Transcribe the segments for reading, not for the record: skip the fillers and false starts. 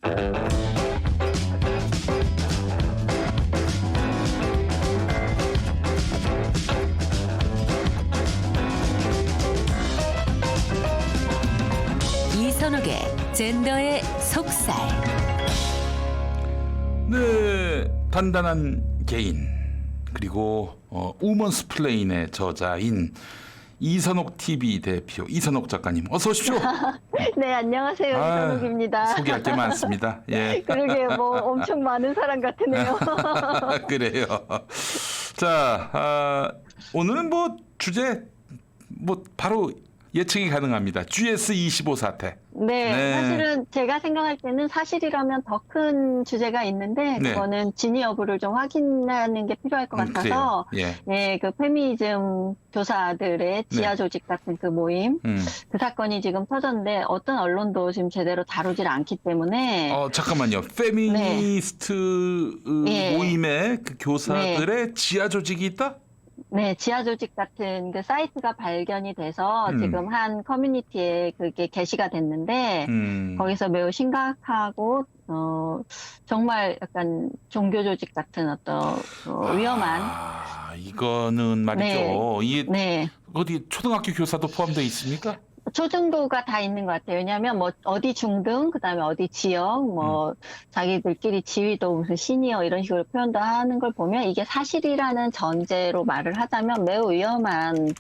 이선옥의 젠더의 속살. 네, 단단한 개인 그리고 우먼스플레인의 저자인 이선옥 TV 대표 이선옥 작가님 어서 오십시오. 네, 안녕하세요. 이선옥입니다. 소개할 게 많습니다. 예. 그러게요. 뭐 엄청 많은 사람 같으네요. 그래요. 자, 오늘은 뭐 주제 뭐 바로 예측이 가능합니다. GS25 사태. 네, 네. 사실은 제가 생각할 때는 사실이라면 더 큰 주제가 있는데 네. 그거는 진위 여부를 좀 확인하는 게 필요할 것 같아서 그래요. 예. 네, 그 페미니즘 교사들의 지하 조직 같은 그 모임 그 사건이 지금 터졌는데 어떤 언론도 지금 제대로 다루질 않기 때문에 잠깐만요. 페미니스트 예. 모임의 그 교사들의 지하 조직이 있다? 네, 지하 조직 같은 그 사이트가 발견이 돼서 지금 한 커뮤니티에 그게 게시가 됐는데 거기서 매우 심각하고 정말 약간 종교 조직 같은 어떤 위험한 이거는 말이죠. 네. 이게 네. 어디 초등학교 교사도 포함되어 있습니까? 초중도가 다 있는 것 같아요. 왜냐하면 뭐 어디 중등, 그다음에 어디 지역, 뭐 자기들끼리 지위도 무슨 시니어 이런 식으로 표현도 하는 걸 보면 이게 사실이라는 전제로 말을 하자면 매우 위험한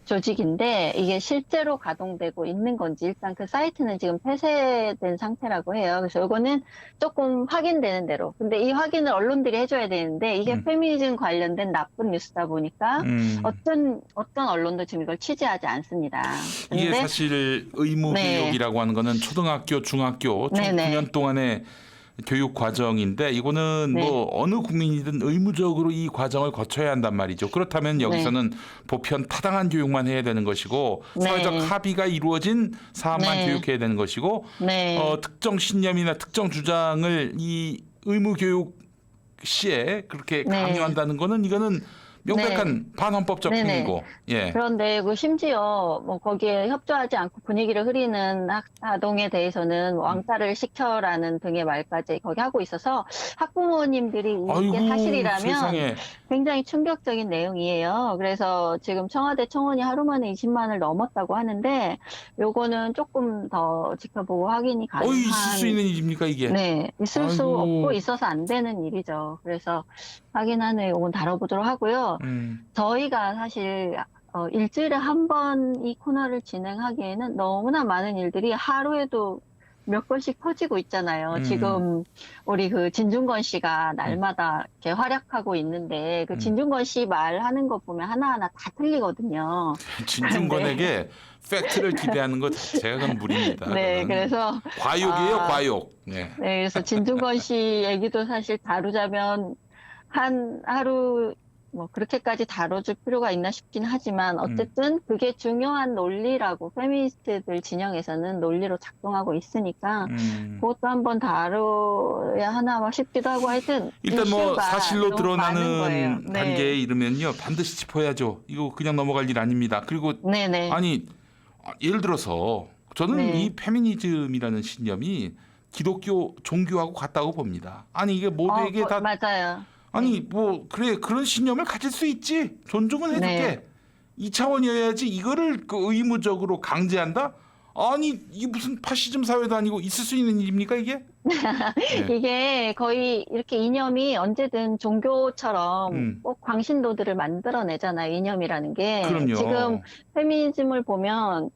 조직인데 이게 실제로 가동되고 있는 건지 일단 그 사이트는 지금 폐쇄된 상태라고 해요. 그래서 이거는 조금 확인되는 대로. 근데 이 확인을 언론들이 해줘야 되는데 이게 페미니즘 관련된 나쁜 뉴스다 보니까 어떤 언론도 지금 이걸 취재하지 않습니다. 이게 근데 사실 의무 네. 교육이라고 하는 거는 초등학교, 중학교 총 네네. 9년 동안의 교육 과정인데 이거는 네. 뭐 어느 국민이든 의무적으로 이 과정을 거쳐야 한단 말이죠. 그렇다면 여기서는 보편 타당한 교육만 해야 되는 것이고 네. 사회적 합의가 이루어진 사안만 네. 교육해야 되는 것이고 네. 특정 신념이나 특정 주장을 이 의무 교육 시에 그렇게 네. 강요한다는 거는 이거는 명백한 반헌법적 네네. 행위고. 예. 그런데 그 심지어 뭐 거기에 협조하지 않고 분위기를 흐리는 아동에 대해서는 왕따를 시켜라는 등의 말까지 거기 하고 있어서 학부모님들이 이게 아이고, 사실이라면 세상에. 굉장히 충격적인 내용이에요. 그래서 지금 청와대 청원이 하루 만에 20만을 넘었다고 하는데 요거는 조금 더 지켜보고 확인이 가능한 있을 수 있는 일입니까 이게? 네, 있을 수 아이고. 없고 있어서 안 되는 일이죠. 그래서 확인하는 요건 다뤄보도록 하고요. 저희가 사실 일주일에 한 번 이 코너를 진행하기에는 너무나 많은 일들이 하루에도 몇 건씩 터지고 있잖아요. 지금 우리 그 진중권 씨가 날마다 이렇게 활약하고 있는데 그 진중권 씨 말하는 거 보면 하나하나 다 틀리거든요. 진중권에게 팩트를 기대하는 것 자체가 그건 무리입니다. 네, 그건 그래서 과욕이에요, 과욕. 네. 네, 그래서 진중권 씨 얘기도 사실 다루자면 하루 뭐 그렇게까지 다뤄줄 필요가 있나 싶긴 하지만 어쨌든 그게 중요한 논리라고 페미니스트들 진영에서는 논리로 작동하고 있으니까 그것도 한번 다뤄야 하나 싶기도 하고 하여튼 일단 뭐 이슈가 사실로 너무 많은 거예요. 드러나는 네. 단계에 이르면요 반드시 짚어야죠. 이거 그냥 넘어갈 일 아닙니다. 그리고 네네. 아니 예를 들어서 저는 네. 이 페미니즘이라는 신념이 기독교 종교하고 같다고 봅니다. 아니 이게 모두에게 다 맞아요. 아니 뭐 그래 그런 신념을 가질 수 있지 존중은 해줄게 네. 이 차원이어야지 이거를 그 의무적으로 강제한다? 아니 이게 무슨 파시즘 사회도 아니고 있을 수 있는 일입니까 이게? 네. 이게 거의 이렇게 이념이 언제든 종교처럼 꼭 광신도들을 만들어내잖아요. 이념이라는 게. 그럼요. 지금 페미니즘을 보면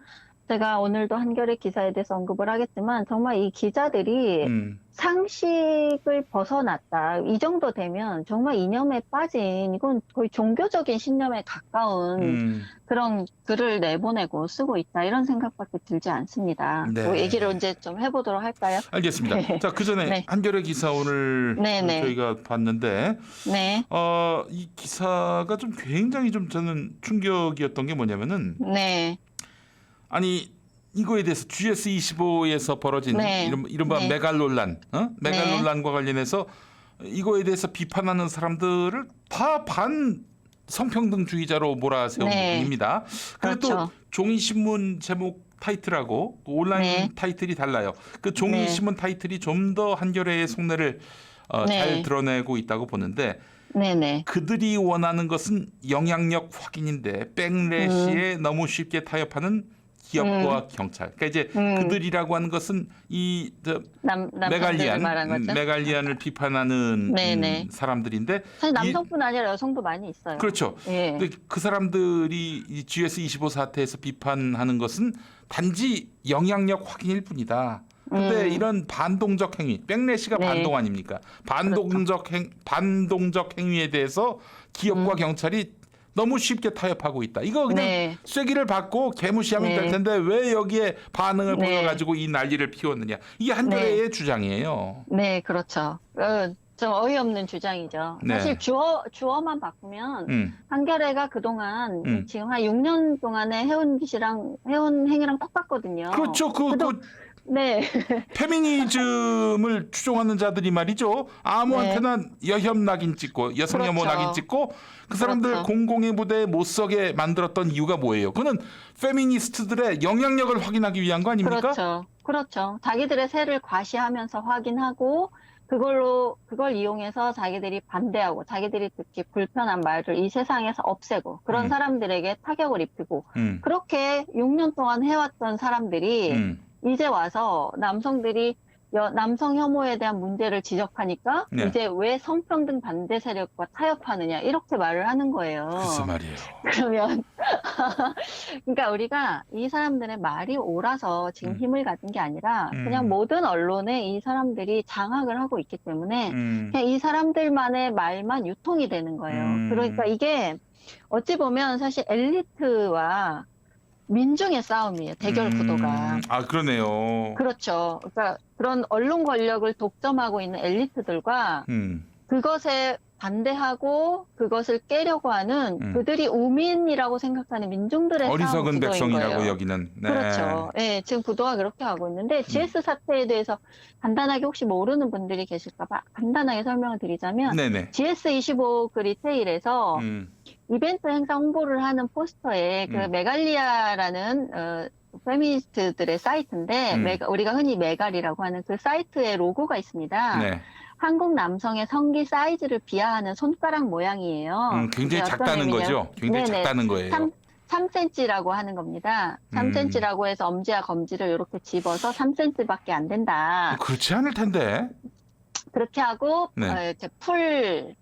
제가 오늘도 한겨레 기사에 대해서 언급을 하겠지만 정말 이 기자들이 상식을 벗어났다. 이 정도 되면 정말 이념에 빠진 이건 거의 종교적인 신념에 가까운 그런 글을 내보내고 쓰고 있다. 이런 생각밖에 들지 않습니다. 네. 뭐 얘기를 이제 좀 해보도록 할까요? 알겠습니다. 네. 자, 그 전에 네. 한겨레 기사 오늘 네. 저희가 봤는데 네. 이 기사가 좀 굉장히 좀 저는 충격이었던 게 뭐냐면은 네. 아니 이거에 대해서 GS25에서 벌어진 네. 이른바 네. 메갈 논란, 메갈 논란과 관련해서 이거에 대해서 비판하는 사람들을 다 반 성평등주의자로 몰아세운 네. 부분입니다. 그리고 그렇죠. 또 종이 신문 제목 타이틀하고 또 온라인 네. 타이틀이 달라요. 그 종이 네. 신문 타이틀이 좀 더 한겨레의 속내를 잘 네. 드러내고 있다고 보는데 네네. 그들이 원하는 것은 영향력 확인인데 백래시에 너무 쉽게 타협하는 기업과 경찰. 그러니까 이제 그들이라고 하는 것은 남성들을 메갈리안, 말한 거죠. 메갈리안을 비판하는 네네. 사람들인데 사실 남성뿐 아니라 여성도 많이 있어요. 그렇죠. 예. 근데 그 사람들이 이 GS25 사태에서 비판하는 것은 단지 영향력 확인일 뿐이다. 근데 이런 반동적 행위, 백래시가 네. 반동 아닙니까? 반동적 행위에 대해서 기업과 경찰이 너무 쉽게 타협하고 있다. 이거 그냥 네. 쐐기를 받고 개무시하면 네. 될 텐데 왜 여기에 반응을 네. 보여가지고 이 난리를 피웠느냐. 이게 한겨레의 주장이에요. 네, 그렇죠. 좀 어이없는 주장이죠. 네. 사실 주어만 바꾸면 음, 한겨레가 그동안 음. 지금 한 6년 동안에 해온 행위랑 똑같거든요. 그렇죠. 그 네. 페미니즘을 추종하는 자들이 말이죠. 아무한테나 여혐 낙인 찍고 여성 혐오 그렇죠. 낙인 찍고 그 사람들 그렇죠. 공공의 무대에 못 서게 만들었던 이유가 뭐예요? 그는 페미니스트들의 영향력을 확인하기 위한 거 아닙니까? 그렇죠. 그렇죠. 자기들의 세를 과시하면서 확인하고 그걸 이용해서 자기들이 반대하고 자기들이 듣기 불편한 말을 이 세상에서 없애고 그런 사람들에게 타격을 입히고 그렇게 6년 동안 해왔던 사람들이 이제 와서 남성들이 남성 혐오에 대한 문제를 지적하니까 네. 이제 왜 성평등 반대 세력과 타협하느냐 이렇게 말을 하는 거예요. 글쎄 말이에요. 그러면 그러니까 우리가 이 사람들의 말이 옳아서 지금 힘을 가진 게 아니라 그냥 모든 언론에 이 사람들이 장악을 하고 있기 때문에 그냥 이 사람들만의 말만 유통이 되는 거예요. 그러니까 이게 어찌 보면 사실 엘리트와 민중의 싸움이에요. 대결 구도가. 아 그러네요. 그렇죠. 그러니까 그런 언론 권력을 독점하고 있는 엘리트들과 그것에 반대하고 그것을 깨려고 하는 그들이 우민이라고 생각하는 민중들의 싸움 어리석은 구도인 백성이라고 거예요. 여기는. 네. 그렇죠. 예, 지금 구도가 그렇게 가고 있는데 GS 사태에 대해서 간단하게 혹시 모르는 분들이 계실까 봐 간단하게 설명을 드리자면 네네. GS25 그 리테일에서 이벤트 행사 홍보를 하는 포스터에 그 메갈리아라는 페미니스트들의 사이트인데 우리가 흔히 메갈이라고 하는 그 사이트의 로고가 있습니다. 네. 한국 남성의 성기 사이즈를 비하하는 손가락 모양이에요. 굉장히 이게 어떤 작다는 의미냐? 거죠. 굉장히 네네. 작다는 거예요. 3cm라고 하는 겁니다. 3cm라고 해서 엄지와 검지를 이렇게 집어서 3cm밖에 안 된다. 그렇지 않을 텐데. 그렇게 하고 네. 이렇게 풀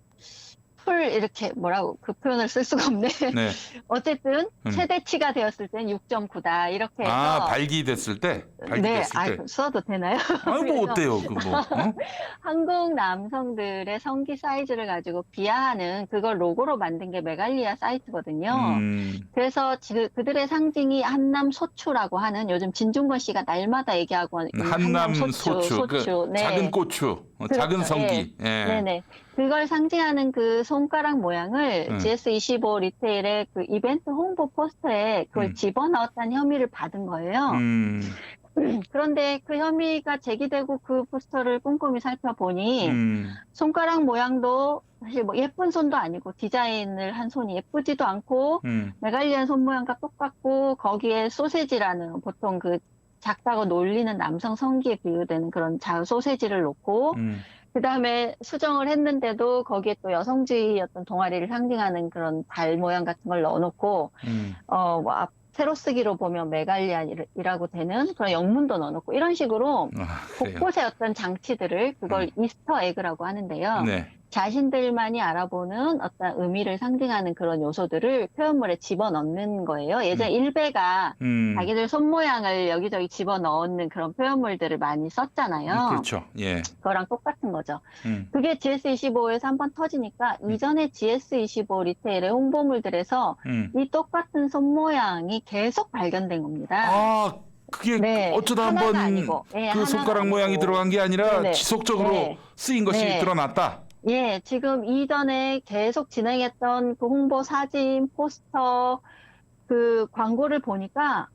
이렇게 뭐라고 그 표현을 쓸 수가 없네. 네. 어쨌든 최대치가 되었을 땐 6.9다 이렇게 해서 아 발기됐을 때. 네, 발기됐을 때. 써도 되나요? 아니 뭐 그래서 어때요 그거? 어? 한국 남성들의 성기 사이즈를 가지고 비하하는 그걸 로고로 만든 게 메갈리아 사이트거든요. 그래서 그들의 상징이 한남 소추라고 하는 요즘 진중권 씨가 날마다 얘기하고 있는 한남 소추. 그 네. 작은 고추, 작은 그렇죠. 성기. 예. 예. 네네. 그걸 상징하는 그 손가락 모양을 GS25 리테일의 그 이벤트 홍보 포스터에 그걸 집어넣었다는 혐의를 받은 거예요. 그런데 그 혐의가 제기되고 그 포스터를 꼼꼼히 살펴보니 손가락 모양도 사실 뭐 예쁜 손도 아니고 디자인을 한 손이 예쁘지도 않고 메갈리안 손 모양과 똑같고 거기에 소세지라는 보통 그 작다고 놀리는 남성 성기에 비유되는 그런 소세지를 놓고 그다음에 수정을 했는데도 거기에 또 여성주의 어떤 동아리를 상징하는 그런 달 모양 같은 걸 넣어놓고 뭐 세로 쓰기로 보면 메갈리안이라고 되는 그런 영문도 넣어놓고 이런 식으로 곳곳에 어떤 장치들을 그걸 이스터 에그라고 하는데요. 네. 자신들만이 알아보는 어떤 의미를 상징하는 그런 요소들을 표현물에 집어넣는 거예요. 예전 일베가 자기들 손 모양을 여기저기 집어넣는 그런 표현물들을 많이 썼잖아요. 그렇죠. 예. 그거랑 똑같은 거죠. 그게 GS25에서 한번 터지니까 이전에 GS25 리테일의 홍보물들에서 이 똑같은 손 모양이 계속 발견된 겁니다. 아, 그게 네, 어쩌다 하나가 한번 아니고, 예, 그 하나가 손가락 모양이 아니고. 들어간 게 아니라 네네. 지속적으로 네. 쓰인 것이 네. 드러났다. 예, 지금 이전에 계속 진행했던 그 홍보 사진, 포스터, 그 광고를 보니까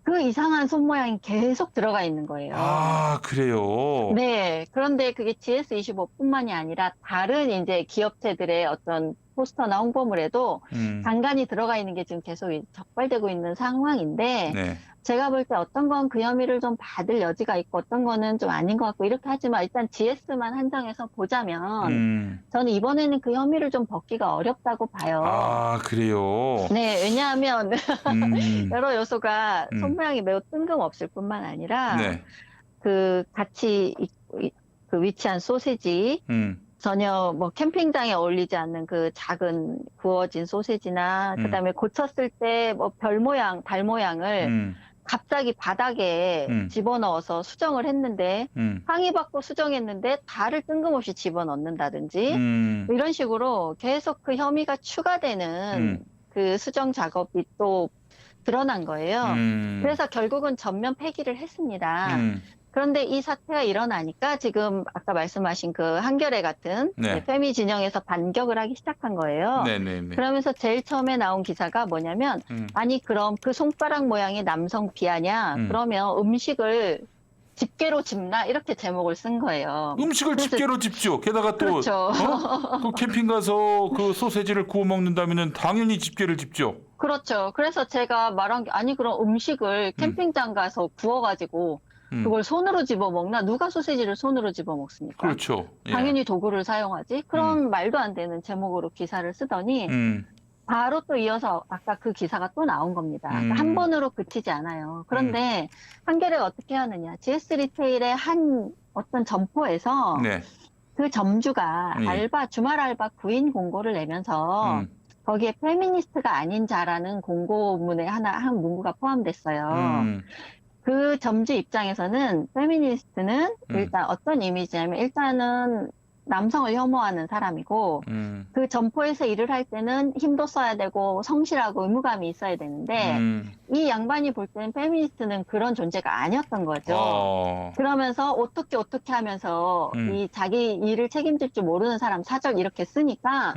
그 이상한 손 모양이 계속 들어가 있는 거예요. 아, 그래요. 네. 그런데 그게 GS25뿐만이 아니라 다른 이제 기업체들의 어떤 포스터나 홍보물에도 음. 간간이 들어가 있는 게 지금 계속 적발되고 있는 상황인데 네. 제가 볼 때 어떤 건 그 혐의를 좀 받을 여지가 있고 어떤 거는 좀 아닌 것 같고 이렇게 하지만 일단 GS만 한정해서 보자면 저는 이번에는 그 혐의를 좀 벗기가 어렵다고 봐요. 아, 그래요. 네, 왜냐하면 음. 여러 요소가 음. 손모양이 매우 뜬금없을 뿐만 아니라 네. 그 같이 그 위치한 소세지 전혀 뭐 캠핑장에 어울리지 않는 그 작은 구워진 소세지나 그다음에 고쳤을 때 뭐 별 모양, 달 모양을 갑자기 바닥에 집어넣어서 수정을 했는데 항의받고 수정했는데 달을 뜬금없이 집어넣는다든지 이런 식으로 계속 그 혐의가 추가되는 그 수정 작업이 또 드러난 거예요. 그래서 결국은 전면 폐기를 했습니다. 그런데 이 사태가 일어나니까 지금 아까 말씀하신 그 한겨레 같은 네. 페미 진영에서 반격을 하기 시작한 거예요. 네네네. 그러면서 제일 처음에 나온 기사가 뭐냐면 아니 그럼 그 손가락 모양이 남성 비하냐? 그러면 음식을 집게로 집나? 이렇게 제목을 쓴 거예요. 음식을 그래서- 집게로 집죠. 게다가 또 그렇죠. 그 캠핑 가서 그 소세지를 구워 먹는다면은 당연히 집게를 집죠. 그렇죠. 그래서 제가 말한 게 아니 그럼 음식을 캠핑장 가서 구워가지고 그걸 손으로 집어 먹나? 누가 소세지를 손으로 집어 먹습니까? 그렇죠. 예. 당연히 도구를 사용하지. 그런 말도 안 되는 제목으로 기사를 쓰더니 바로 또 이어서 아까 그 기사가 또 나온 겁니다. 그러니까 한 번으로 그치지 않아요. 그런데 한겨레가 어떻게 하느냐. GS 리테일의 한 어떤 점포에서 네. 그 점주가 예. 주말 알바 구인 공고를 내면서 거기에 페미니스트가 아닌 자라는 공고문에 한 문구가 포함됐어요. 그 점주 입장에서는 페미니스트는 일단 어떤 이미지냐면 일단은 남성을 혐오하는 사람이고 그 점포에서 일을 할 때는 힘도 써야 되고 성실하고 의무감이 있어야 되는데 이 양반이 볼 때는 페미니스트는 그런 존재가 아니었던 거죠. 그러면서 어떻게 하면서 이 자기 일을 책임질 줄 모르는 사람 사절 이렇게 쓰니까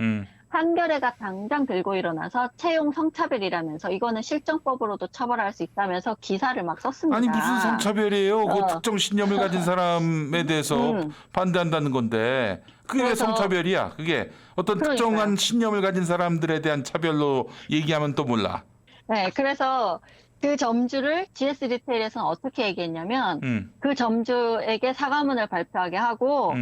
한겨레가 당장 들고 일어나서 채용 성차별이라면서 이거는 실정법으로도 처벌할 수 있다면서 기사를 막 썼습니다. 아니 무슨 성차별이에요? 그 어. 특정 신념을 가진 사람에 대해서 반대한다는 건데 그게 왜 그래서- 성차별이야? 그게 어떤 그러니까요. 특정한 신념을 가진 사람들에 대한 차별로 얘기하면 또 몰라. 네, 그래서 그 점주를 GS 리테일에서는 어떻게 얘기했냐면 그 점주에게 사과문을 발표하게 하고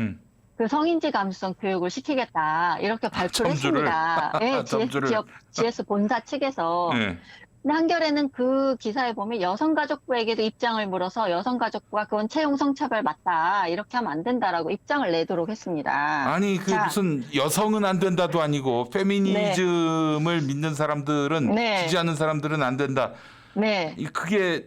그 성인지 감수성 교육을 시키겠다 이렇게 발표를 점주를? 했습니다. 네, 점주를. GS 본사 측에서. 네. 근데 한겨레는 그 기사에 보면 여성가족부에게도 입장을 물어서 여성가족부가 그건 채용 성차별 맞다 이렇게 하면 안 된다라고 입장을 내도록 했습니다. 아니 그 자, 무슨 여성은 안 된다도 아니고 페미니즘을 믿는 사람들은 네. 지지하는 사람들은 안 된다. 네. 그게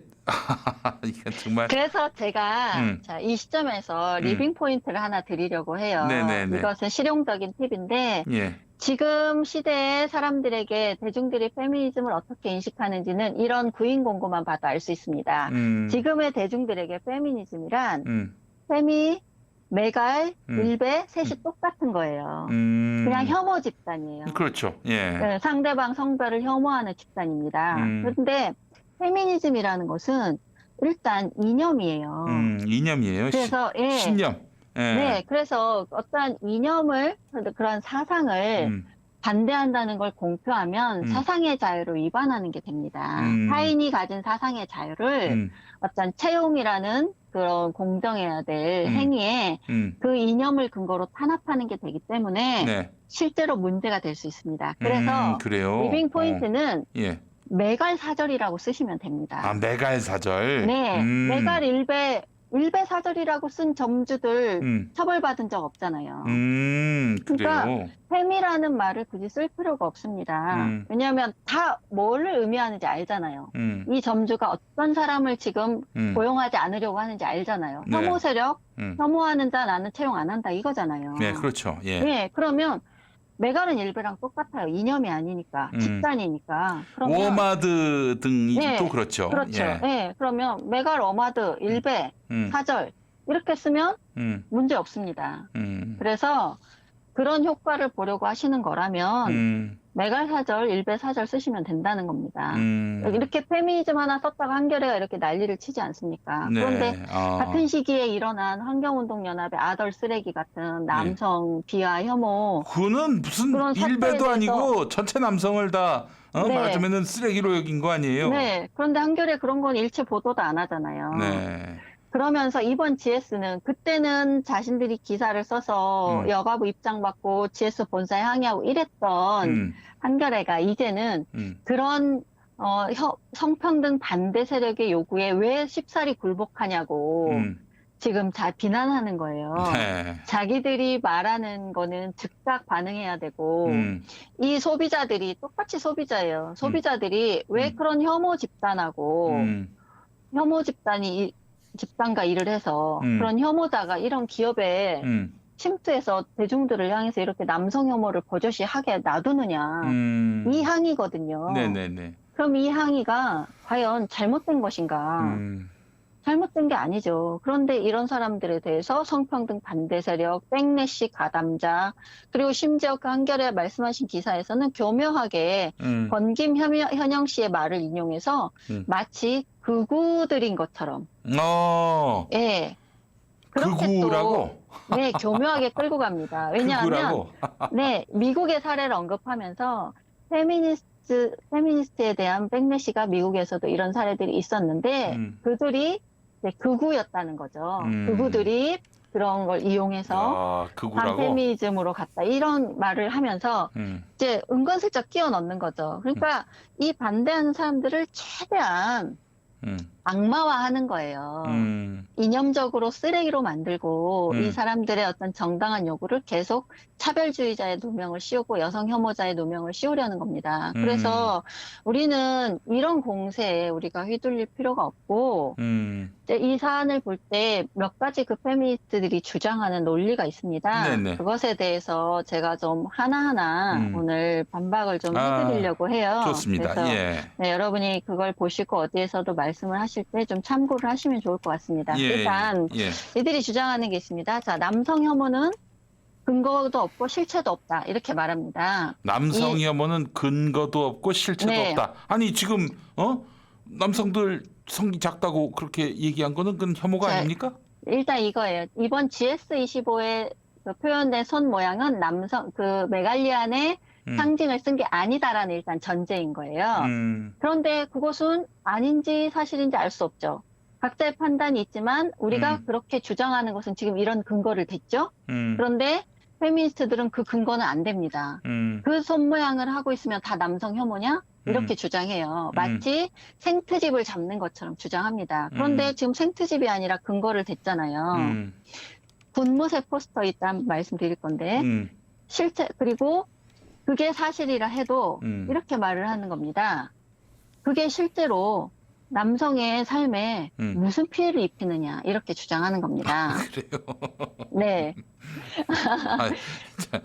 이게 정말 그래서 제가 자, 이 시점에서 리빙 포인트를 하나 드리려고 해요. 네네네. 이것은 실용적인 팁인데 예. 지금 시대의 사람들에게 대중들이 페미니즘을 어떻게 인식하는지는 이런 구인 공고만 봐도 알 수 있습니다. 지금의 대중들에게 페미니즘이란 페미, 메갈, 일베, 셋이 똑같은 거예요. 그냥 혐오 집단이에요. 그렇죠. 예. 네, 상대방 성별을 혐오하는 집단입니다. 그런데 페미니즘이라는 것은 일단 이념이에요. 이념이에요. 그래서 예. 신념. 예. 네, 그래서 어떠한 이념을 그런 사상을 반대한다는 걸 공표하면 사상의 자유를 위반하는 게 됩니다. 타인이 가진 사상의 자유를 어떤 채용이라는 그런 공정해야 될 행위에 그 이념을 근거로 탄압하는 게 되기 때문에 네. 실제로 문제가 될 수 있습니다. 그래서 그래요. 리빙 포인트는 예. 메갈 사절이라고 쓰시면 됩니다. 아, 메갈 사절. 네, 메갈 일베 사절이라고 쓴 점주들 처벌받은 적 없잖아요. 그러니까 그래요. 페미라는 말을 굳이 쓸 필요가 없습니다. 왜냐하면 다 뭐를 의미하는지 알잖아요. 이 점주가 어떤 사람을 지금 고용하지 않으려고 하는지 알잖아요. 네. 혐오 세력, 혐오하는 자 나는 채용 안 한다 이거잖아요. 네, 그렇죠. 예. 네, 그러면 메갈은 일베랑 똑같아요. 이념이 아니니까, 집단이니까. 그러면 워마드 등이 네, 또 그렇죠. 그렇죠. 예. 네, 그러면 메갈, 어마드, 일베, 사절 이렇게 쓰면 문제 없습니다. 그래서 그런 효과를 보려고 하시는 거라면 매갈사절, 일배사절 쓰시면 된다는 겁니다. 음. 이렇게 페미니즘 하나 썼다가 한겨레가 이렇게 난리를 치지 않습니까? 네. 그런데 아. 같은 시기에 일어난 환경운동연합의 아덜 쓰레기 같은 남성 비하 혐오 그는 무슨 그런 사태에 일배도 대해서- 아니고 전체 남성을 다 네. 맞으면은 쓰레기로 여긴 거 아니에요? 네. 그런데 한겨레 그런 건 일체 보도도 안 하잖아요. 네. 그러면서 이번 GS는 그때는 자신들이 기사를 써서 음. 여가부 입장 받고 GS 본사에 항의하고 이랬던 음. 한겨레가 이제는 음. 그런 성평등 반대 세력의 요구에 왜 쉽사리 굴복하냐고 음. 지금 비난하는 거예요. 네. 자기들이 말하는 거는 즉각 반응해야 되고 이 소비자들이 똑같이 소비자예요. 소비자들이 왜 그런 혐오 집단하고 혐오 집단과 일을 해서 그런 혐오자가 이런 기업에 침투해서 대중들을 향해서 이렇게 남성 혐오를 버젓이하게 놔두느냐. 이 항의거든요. 네네네. 그럼 이 항의가 과연 잘못된 것인가? 잘못된 게 아니죠. 그런데 이런 사람들에 대해서 성평등 반대 세력, 백래시 가담자, 그리고 심지어 그 한겨레 말씀하신 기사에서는 교묘하게 권김 현영 씨의 말을 인용해서 마치 극우들인 것처럼, 예, 그렇게 극우라고? 또, 네, 교묘하게 끌고 갑니다. 왜냐하면, 극우라고? 네, 미국의 사례를 언급하면서 페미니스트에 대한 백래시가 미국에서도 이런 사례들이 있었는데 그들이 극우였다는 거죠. 극우들이 그런 걸 이용해서 극우라고? 반페미니즘으로 갔다 이런 말을 하면서 이제 은근슬쩍 끼워 넣는 거죠. 그러니까 이 반대하는 사람들을 최대한 악마화하는 거예요. 이념적으로 쓰레기로 만들고 이 사람들의 어떤 정당한 요구를 계속 차별주의자의 누명을 씌우고 여성 혐오자의 누명을 씌우려는 겁니다. 그래서 우리는 이런 공세에 우리가 휘둘릴 필요가 없고 이제 이 사안을 볼 때 몇 가지 그 페미니스트들이 주장하는 논리가 있습니다. 네네. 그것에 대해서 제가 좀 하나하나 오늘 반박을 좀 해드리려고 해요. 좋습니다. 그래서 예. 네, 여러분이 그걸 보시고 어디에서도 말씀을 하실 때 좀 참고를 하시면 좋을 것 같습니다. 예. 일단 예. 이들이 주장하는 게 있습니다. 자, 남성 혐오는 근거도 없고 실체도 없다. 이렇게 말합니다. 남성 혐오는 근거도 없고 실체도 네. 없다. 아니 지금 남성들 성이 작다고 그렇게 얘기한 거는 그건 혐오가 자, 아닙니까? 일단 이거예요. 이번 GS25에 그 표현된 손 모양은 남성 그 메갈리안의 상징을 쓴 게 아니다라는 일단 전제인 거예요. 그런데 그것은 아닌지 사실인지 알 수 없죠. 각자의 판단이 있지만 우리가 그렇게 주장하는 것은 지금 이런 근거를 댔죠. 그런데 페미니스트들은 그 근거는 안 됩니다. 그 손 모양을 하고 있으면 다 남성 혐오냐? 이렇게 주장해요. 마치 생트집을 잡는 것처럼 주장합니다. 그런데 지금 생트집이 아니라 근거를 댔잖아요. 분무새 포스터 있다 말씀드릴 건데 실제 그리고 그게 사실이라 해도 이렇게 말을 하는 겁니다. 그게 실제로 남성의 삶에 무슨 피해를 입히느냐 이렇게 주장하는 겁니다. 그래요. 네. 아,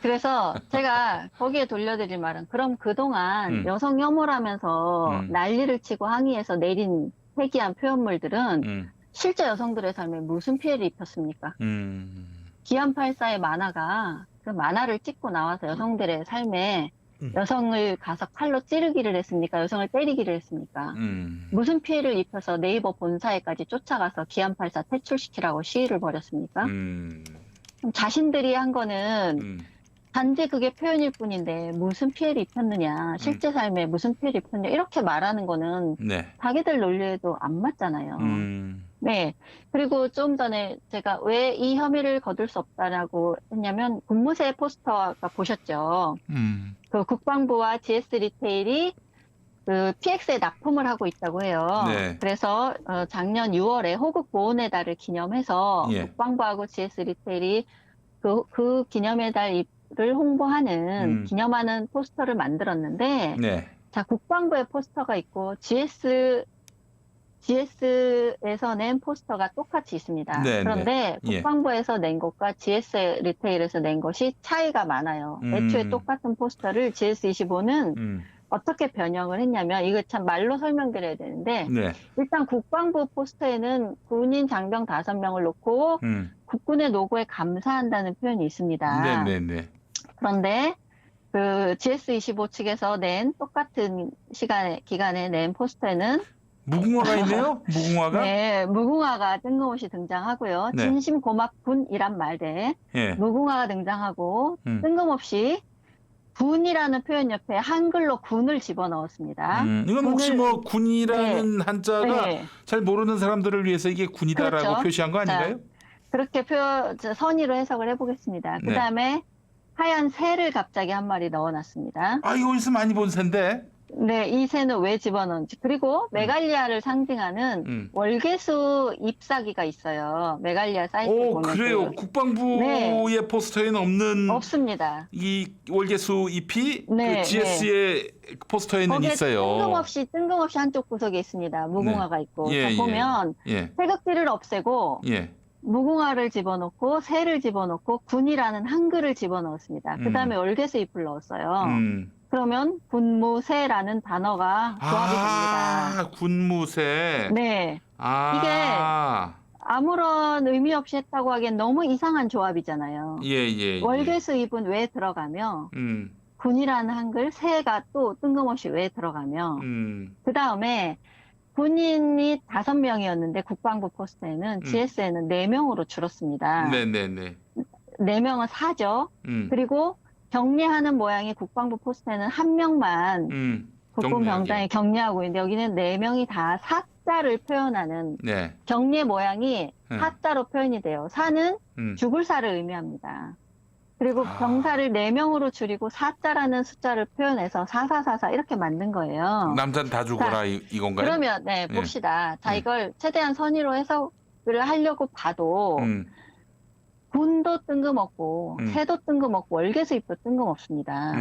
그래서 제가 거기에 돌려드릴 말은 그럼 그동안 여성 혐오라면서 난리를 치고 항의해서 내린 회귀한 표현물들은 실제 여성들의 삶에 무슨 피해를 입혔습니까? 기안84의 만화가 그 만화를 찍고 나와서 여성들의 삶에 여성을 가서 칼로 찌르기를 했습니까? 여성을 때리기를 했습니까? 무슨 피해를 입혀서 네이버 본사에까지 쫓아가서 기안84 퇴출시키라고 시위를 벌였습니까? 자신들이 한 거는 단지 그게 표현일 뿐인데 무슨 피해를 입혔느냐, 실제 삶에 무슨 피해를 입혔느냐 이렇게 말하는 거는 네. 자기들 논리에도 안 맞잖아요. 네. 그리고 좀 전에 제가 왜 이 혐의를 거둘 수 없다라고 했냐면 분무새 포스터가 보셨죠? 그 국방부와 GS 리테일이 그 PX에 납품을 하고 있다고 해요. 네. 그래서 작년 6월에 호국 보훈의 달을 기념해서 예. 국방부하고 GS 리테일이 그 기념의 달을 홍보하는 기념하는 포스터를 만들었는데 네. 자, 국방부의 포스터가 있고 GS에서 낸 포스터가 똑같이 있습니다. 네, 그런데 네. 국방부에서 낸 것과 GS 리테일에서 낸 것이 차이가 많아요. 애초에 똑같은 포스터를 GS25는 어떻게 변형을 했냐면 이거 참 말로 설명드려야 되는데 네. 일단 국방부 포스터에는 군인 장병 5명을 놓고 국군의 노고에 감사한다는 표현이 있습니다. 네. 네. 네. 그런데 그 GS25 측에서 낸 똑같은 기간에 낸 포스터에는 무궁화가 있네요. 무궁화가. 네, 무궁화가 뜬금없이 등장하고요. 네. 진심 고맙군이란 말에 예. 무궁화가 등장하고 뜬금없이 군이라는 표현 옆에 한글로 군을 집어넣었습니다. 이건 혹시 군을- 뭐 군이라는 한자가 네. 잘 모르는 사람들을 위해서 이게 군이다라고 그렇죠. 표시한 거 아닌가요? 그렇게 선의로 해석을 해보겠습니다. 네. 그 다음에 하얀 새를 갑자기 한 마리 넣어놨습니다. 아, 이거 어디서 많이 본 새인데. 네, 이 새는 왜 집어넣은지. 그리고 메갈리아를 상징하는 월계수 잎사귀가 있어요. 메갈리아 사이트 오, 보면 그래요. 국방부의 포스터에는 없는 없습니다. 이 월계수 잎이 네, 그 GS의 포스터에는 거기에 있어요. 뜬금없이 한쪽 구석에 있습니다. 무궁화가 있고. 예, 자, 보면 예. 태극기를 없애고 예. 무궁화를 집어넣고 새를 집어넣고 군이라는 한글을 집어넣었습니다. 그 다음에 월계수 잎을 넣었어요. 그러면 군무새라는 단어가 조합이 됩니다. 아, 군무새. 네. 아. 아무런 의미 없이 했다고 하기엔 너무 이상한 조합이잖아요. 예. 월계수 잎은 왜 들어가며 군이라는 한글 새가 또 뜬금없이 왜 들어가며 그 다음에 군인이 5명이었는데 국방부 포스터에는 GS에는 4명으로 줄었습니다. 네네네. 4명은 4죠. 그리고 격리하는 모양이 국방부 포스터에는 1명만 국군 병장이 격리하고 있는데 여기는 4명이 다 사자를 표현하는 네. 격리의 모양이 사자로 표현이 돼요. 사는 죽을 사를 의미합니다. 그리고 병사를 4명으로 줄이고 사자라는 숫자를 표현해서 4444 이렇게 만든 거예요. 남자는 다 죽어라 자, 이건가요? 그러면 예. 봅시다. 자, 예. 이걸 최대한 선의로 해석을 하려고 봐도 군도 뜬금없고 새도 뜬금없고 월계수잎도 뜬금없습니다.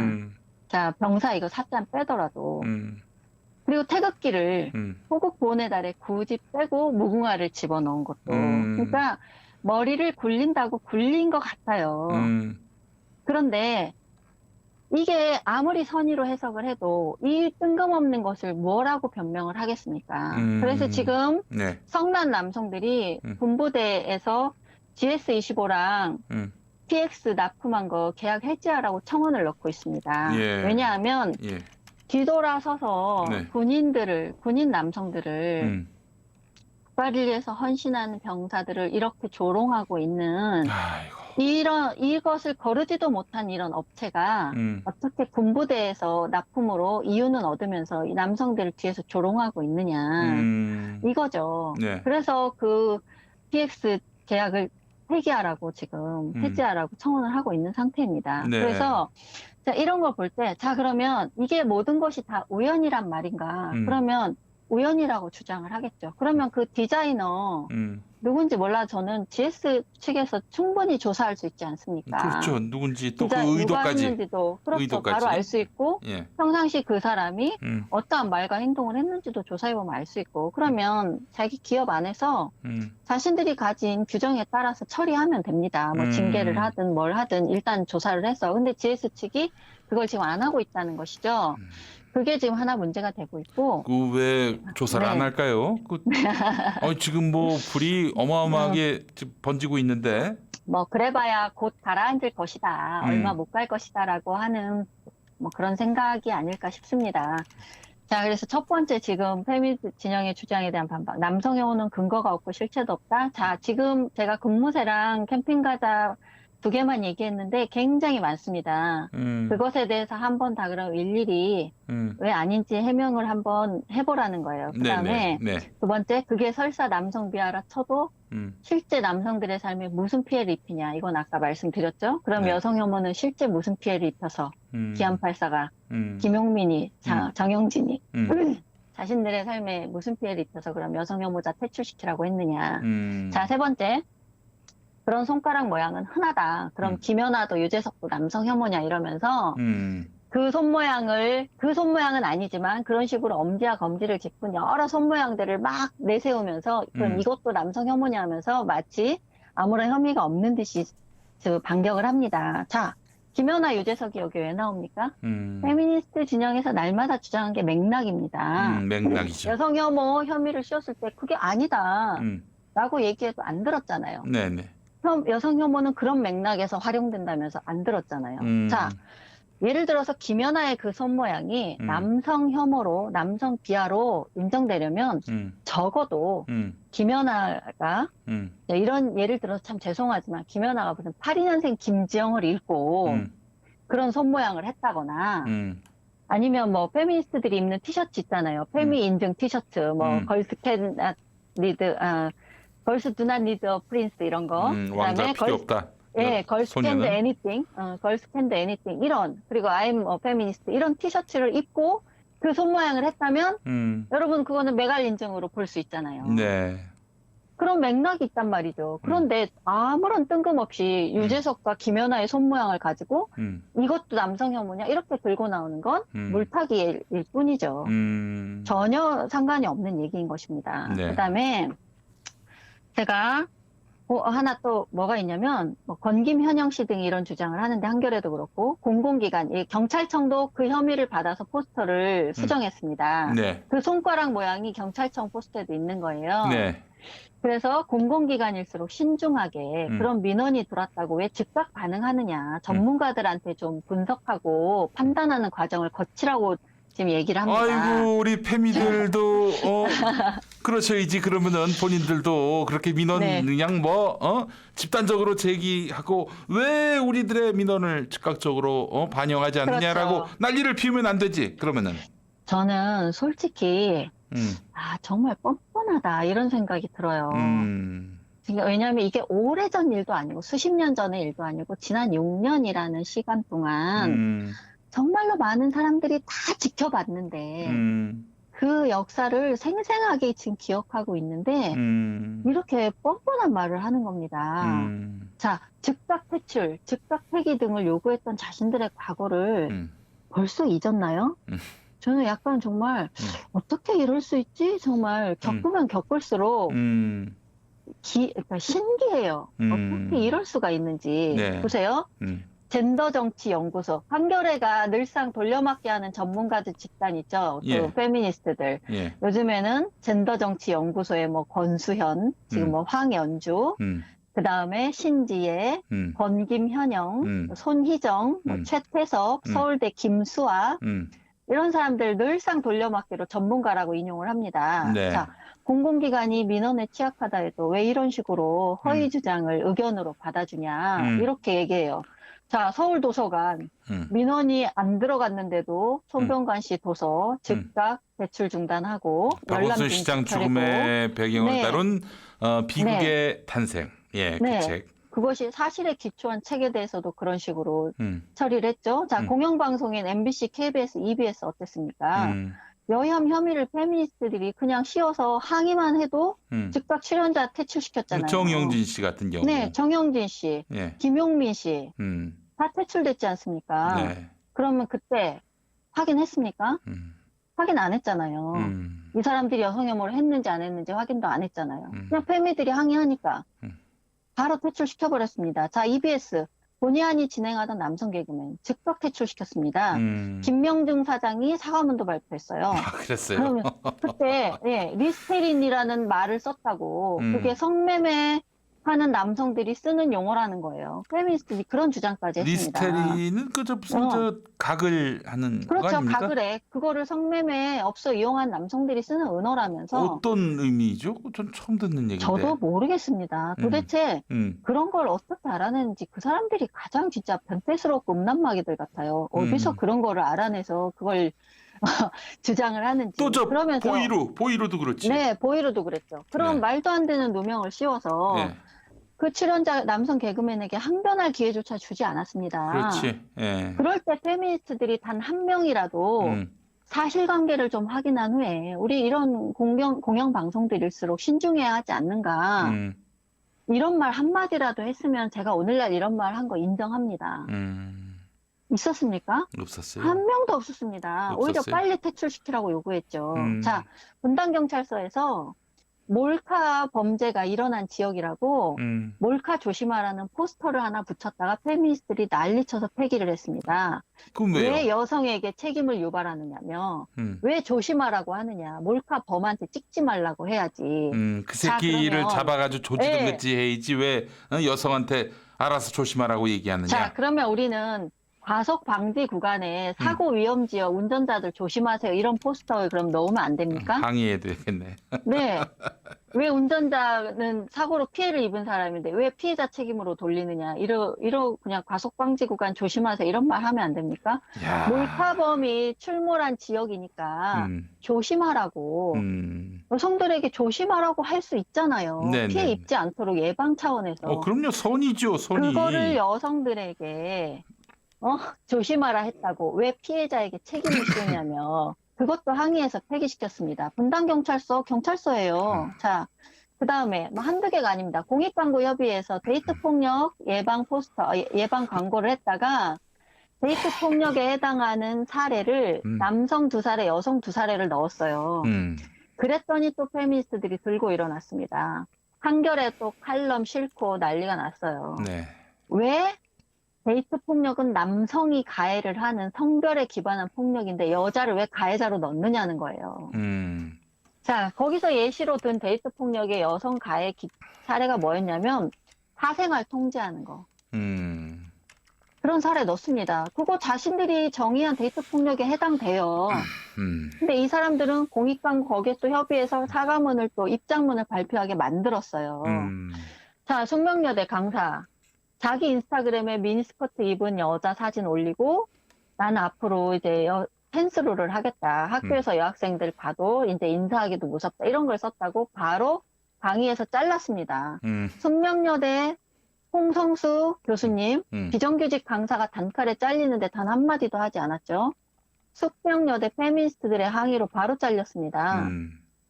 자, 병사 이거 사자 빼더라도 그리고 태극기를 호국 보훈의 달에 굳이 빼고 무궁화를 집어넣은 것도 그러니까 머리를 굴린다고 굴린 것 같아요. 그런데 이게 아무리 선의로 해석을 해도 이 뜬금없는 것을 뭐라고 변명을 하겠습니까? 그래서 지금 네. 성난 남성들이 군부대에서 GS25랑 PX 납품한 거 계약 해지하라고 청원을 넣고 있습니다. 예. 왜냐하면 예. 뒤돌아서서 네. 군인 남성들을 국가를 위해서 헌신하는 병사들을 이렇게 조롱하고 있는 아이고. 이것을 거르지도 못한 이런 업체가 어떻게 군부대에서 납품으로 이윤은 얻으면서 이 남성들을 뒤에서 조롱하고 있느냐 이거죠. 네. 그래서 그 PX 계약을 폐기하라고 지금 해지하라고 청원을 하고 있는 상태입니다. 네. 그래서 자, 이런 걸 볼 때, 자, 그러면 이게 모든 것이 다 우연이란 말인가? 그러면 우연이라고 주장을 하겠죠. 그러면 그 디자이너 누군지 몰라 저는 GS 측에서 충분히 조사할 수 있지 않습니까? 그렇죠. 누군지 또 그 디자인 누가 의도까지. 했는지도 그렇죠. 의도까지. 바로 알 수 있고 예. 평상시 그 사람이 어떠한 말과 행동을 했는지도 조사해보면 알 수 있고 그러면 자기 기업 안에서 자신들이 가진 규정에 따라서 처리하면 됩니다. 뭐 징계를 하든 뭘 하든 일단 조사를 해서 근데 GS 측이 그걸 지금 안 하고 있다는 것이죠. 그게 지금 하나 문제가 되고 있고 그 왜 조사를 네. 안 할까요? 지금 뭐 불이 어마어마하게 지금 번지고 있는데. 뭐 그래봐야 곧 가라앉을 것이다. 얼마 못 갈 것이다라고 하는 뭐 그런 생각이 아닐까 싶습니다. 자, 그래서 첫 번째 지금 페미니스트 진영의 주장에 대한 반박. 남성 혐오는 근거가 없고 실체도 없다. 자, 지금 제가 근무새랑 캠핑 가자 2개만 얘기했는데 굉장히 많습니다. 그것에 대해서 한번 다 그럼 일일이 왜 아닌지 해명을 한번 해보라는 거예요. 그 다음에 네. 두 번째, 그게 설사 남성 비하라 쳐도 실제 남성들의 삶에 무슨 피해를 입히냐. 이건 아까 말씀드렸죠. 그럼 네. 여성 혐오는 실제 무슨 피해를 입혀서 기안84가 김용민이 정영진이 자신들의 삶에 무슨 피해를 입혀서 그럼 여성 혐오자 퇴출시키라고 했느냐. 자, 세 번째. 그런 손가락 모양은 흔하다. 그럼 김연아도 유재석도 남성 혐오냐 이러면서 그 손 모양은 아니지만 그런 식으로 엄지와 검지를 짚은 여러 손 모양들을 막 내세우면서 그럼 이것도 남성 혐오냐 하면서 마치 아무런 혐의가 없는 듯이 반격을 합니다. 자, 김연아, 유재석이 여기 왜 나옵니까? 페미니스트 진영에서 날마다 주장한 게 맥락입니다. 맥락이죠. 여성 혐오 혐의를 씌웠을 때 그게 아니다. 라고 얘기해도 안 들었잖아요. 네네. 여성 혐오는 그런 맥락에서 활용된다면서 안 들었잖아요. 자, 예를 들어서 김연아의 그 손 모양이 남성 혐오로, 남성 비하로 인정되려면 적어도 김연아가 이런 예를 들어서 참 죄송하지만 김연아가 무슨 82년생 김지영을 읽고 그런 손 모양을 했다거나 아니면 뭐 페미니스트들이 입는 티셔츠 있잖아요. 페미 인증 티셔츠, 뭐 걸스 캔 리드, 걸스 두 낫 리드 어 프린스 이런 거. 왕자 필요 없다. 예, 걸스 캔드 소녀는? 애니띵, 걸스 캔드 애니띵 이런 그리고 I'm a feminist 이런 티셔츠를 입고 그 손 모양을 했다면 여러분 그거는 메갈 인증으로 볼 수 있잖아요. 네. 그런 맥락이 있단 말이죠. 그런데 아무런 뜬금없이 유재석과 김연아의 손 모양을 가지고 이것도 남성 혐오냐 이렇게 들고 나오는 건 물타기일 뿐이죠. 전혀 상관이 없는 얘기인 것입니다. 네. 그다음에 제가 하나 또 뭐가 있냐면 뭐 권김 현영 씨 등이 이런 주장을 하는데 한겨레도 그렇고 공공기관, 경찰청도 그 혐의를 받아서 포스터를 수정했습니다. 네. 그 손가락 모양이 경찰청 포스터에도 있는 거예요. 네. 그래서 공공기관일수록 신중하게 그런 민원이 들어왔다고 왜 즉각 반응하느냐 전문가들한테 좀 분석하고 판단하는 과정을 거치라고 지금 얘기를 합니다. 아이고 우리 페미들도 그러셔야지. 그러면은 본인들도 그렇게 민원 네. 그냥 집단적으로 제기하고 왜 우리들의 민원을 즉각적으로 반영하지 않느냐라고 그렇죠. 난리를 피우면 안 되지. 그러면은 저는 솔직히 정말 뻔뻔하다 이런 생각이 들어요. 그러니까 왜냐하면 이게 오래전 일도 아니고 수십 년 전의 일도 아니고 지난 6년이라는 시간 동안 정말로 많은 사람들이 다 지켜봤는데 그 역사를 생생하게 지금 기억하고 있는데 이렇게 뻔뻔한 말을 하는 겁니다. 자, 즉각 퇴출, 즉각 폐기 등을 요구했던 자신들의 과거를 벌써 잊었나요? 저는 약간 정말 어떻게 이럴 수 있지? 정말 겪으면 겪을수록 그러니까 신기해요. 어떻게 이럴 수가 있는지. 네. 보세요. 젠더정치연구소. 한겨레가 늘상 돌려막기 하는 전문가들 집단 있죠. 또 예. 페미니스트들. 예. 요즘에는 젠더정치연구소에 뭐 권수현, 지금 뭐 황연주, 그 다음에 신지혜, 권김현영, 손희정, 뭐 최태섭, 서울대 김수아, 이런 사람들 늘상 돌려막기로 전문가라고 인용을 합니다. 네. 자, 공공기관이 민원에 취약하다 해도 왜 이런 식으로 허위 주장을 의견으로 받아주냐 이렇게 얘기해요. 자, 서울도서관 민원이 안 들어갔는데도 손병관 씨 도서 즉각 대출 중단하고 박원순 시장 죽음의 배경을 네. 다룬 비극의 탄생. 예, 그 네. 책. 그것이 사실에 기초한 책에 대해서도 그런 식으로 처리를 했죠. 자, 공영방송인 MBC, KBS, EBS 어땠습니까? 여혐 혐의를 페미니스트들이 그냥 씌워서 항의만 해도 즉각 출연자 퇴출시켰잖아요. 정영진 씨 같은 경우. 네, 정영진 씨, 예. 김용민 씨, 다 퇴출됐지 않습니까? 네. 그러면 그때 확인했습니까? 확인 안 했잖아요. 이 사람들이 여성혐오를 했는지 안 했는지 확인도 안 했잖아요. 그냥 페미들이 항의하니까 바로 퇴출시켜버렸습니다. 자, EBS. 본의 아니 진행하던 남성 개그맨 즉각 퇴출시켰습니다. 김명중 사장이 사과문도 발표했어요. 아, 그랬어요. 그러면 그때 리스테린이라는 말을 썼다고 그게 성매매 하는 남성들이 쓰는 용어라는 거예요. 페미니스트들이 그런 주장까지 했습니다. 리스테린은 그저 무슨 저 각을 하는 거 그렇죠. 아닙니까? 가글에 그거를 성매매 업소 이용한 남성들이 쓰는 은어라면서 어떤 의미죠? 전 처음 듣는 얘기인데. 저도 모르겠습니다. 도대체 그런 걸 어떻게 알아내는지 그 사람들이 가장 진짜 변태스럽고 음란마귀들 같아요. 어디서 그런 거를 알아내서 그걸 주장을 하는지. 또 저 그러면서 보이로도 그렇지. 네, 보이로도 그랬죠. 그런 네. 말도 안 되는 누명을 씌워서 네. 그 출연자 남성 개그맨에게 항변할 기회조차 주지 않았습니다. 그렇지. 예. 그럴 때 페미니스트들이 단 한 명이라도 사실관계를 좀 확인한 후에 우리 이런 공영 방송들일수록 신중해야 하지 않는가. 이런 말 한마디라도 했으면 제가 오늘날 이런 말 한 거 인정합니다. 있었습니까? 없었어요. 한 명도 없었습니다. 오히려 없었어요? 빨리 퇴출시키라고 요구했죠. 자, 분당경찰서에서 몰카 범죄가 일어난 지역이라고 몰카 조심하라는 포스터를 하나 붙였다가 페미니스트들이 난리쳐서 폐기를 했습니다. 그럼 왜요? 왜 여성에게 책임을 유발하느냐며 왜 조심하라고 하느냐. 몰카 범한테 찍지 말라고 해야지. 그 새끼를 그러면- 잡아가지고 조지든 네. 같이 해야지 왜 여성한테 알아서 조심하라고 얘기하느냐. 자, 그러면 우리는 과속 방지 구간에 사고 위험 지역 운전자들 조심하세요. 이런 포스터를 그럼 넣으면 안 됩니까? 항의해야 되겠네. 네. 왜 운전자는 사고로 피해를 입은 사람인데 왜 피해자 책임으로 돌리느냐. 이러 그냥 과속 방지 구간 조심하세요. 이런 말 하면 안 됩니까? 야. 몰카범이 출몰한 지역이니까 음. 조심하라고. 여성들에게 조심하라고 할 수 있잖아요. 네네. 피해 입지 않도록 예방 차원에서. 그럼요. 선이죠, 선이. 그거를 여성들에게 조심하라 했다고 왜 피해자에게 책임을 씌우냐며 그것도 항의해서 폐기시켰습니다. 분당경찰서 경찰서예요. 자, 그다음에 뭐 한두 개가 아닙니다. 공익광고협의회에서 데이트폭력 예방 포스터 예방 광고를 했다가 데이트폭력에 해당하는 사례를 남성 2사례, 여성 2사례를 넣었어요. 그랬더니 또 페미니스트들이 들고 일어났습니다. 한겨레 또 칼럼 싣고 난리가 났어요. 네. 왜 데이트 폭력은 남성이 가해를 하는 성별에 기반한 폭력인데 여자를 왜 가해자로 넣느냐는 거예요. 자, 거기서 예시로 든 데이트 폭력의 여성 가해 사례가 뭐였냐면 사생활 통제하는 거. 그런 사례 넣습니다. 그거 자신들이 정의한 데이트 폭력에 해당돼요. 근데 이 사람들은 공익광고 거기에 또 협의해서 사과문을 또 입장문을 발표하게 만들었어요. 자, 숙명여대 강사. 자기 인스타그램에 미니스커트 입은 여자 사진 올리고 나는 앞으로 이제 펜스루를 하겠다. 학교에서 여학생들 봐도 이제 인사하기도 무섭다. 이런 걸 썼다고 바로 강의에서 잘랐습니다. 숙명여대 홍성수 교수님, 비정규직 강사가 단칼에 잘리는데 단 한마디도 하지 않았죠. 숙명여대 페미니스트들의 항의로 바로 잘렸습니다.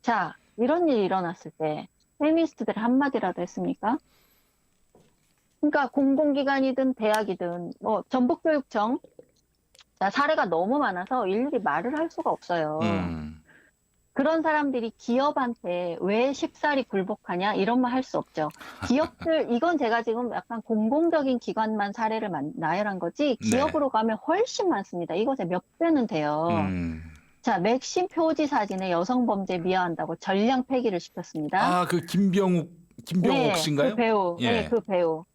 자, 이런 일이 일어났을 때 페미니스트들이 한마디라도 했습니까? 그러니까 공공기관이든 대학이든 뭐 전북교육청 자, 사례가 너무 많아서 일일이 말을 할 수가 없어요. 그런 사람들이 기업한테 왜 쉽사리 굴복하냐 이런 말 할 수 없죠. 기업들 이건 제가 지금 약간 공공적인 기관만 사례를 나열한 거지 기업으로 가면 훨씬 많습니다. 이것의 몇 배는 돼요. 자, 맥심 표지 사진에 여성 범죄 미화한다고 전량 폐기를 시켰습니다. 아, 그 김병욱 네, 씨인가요? 그 배우. 예. 네, 그 배우.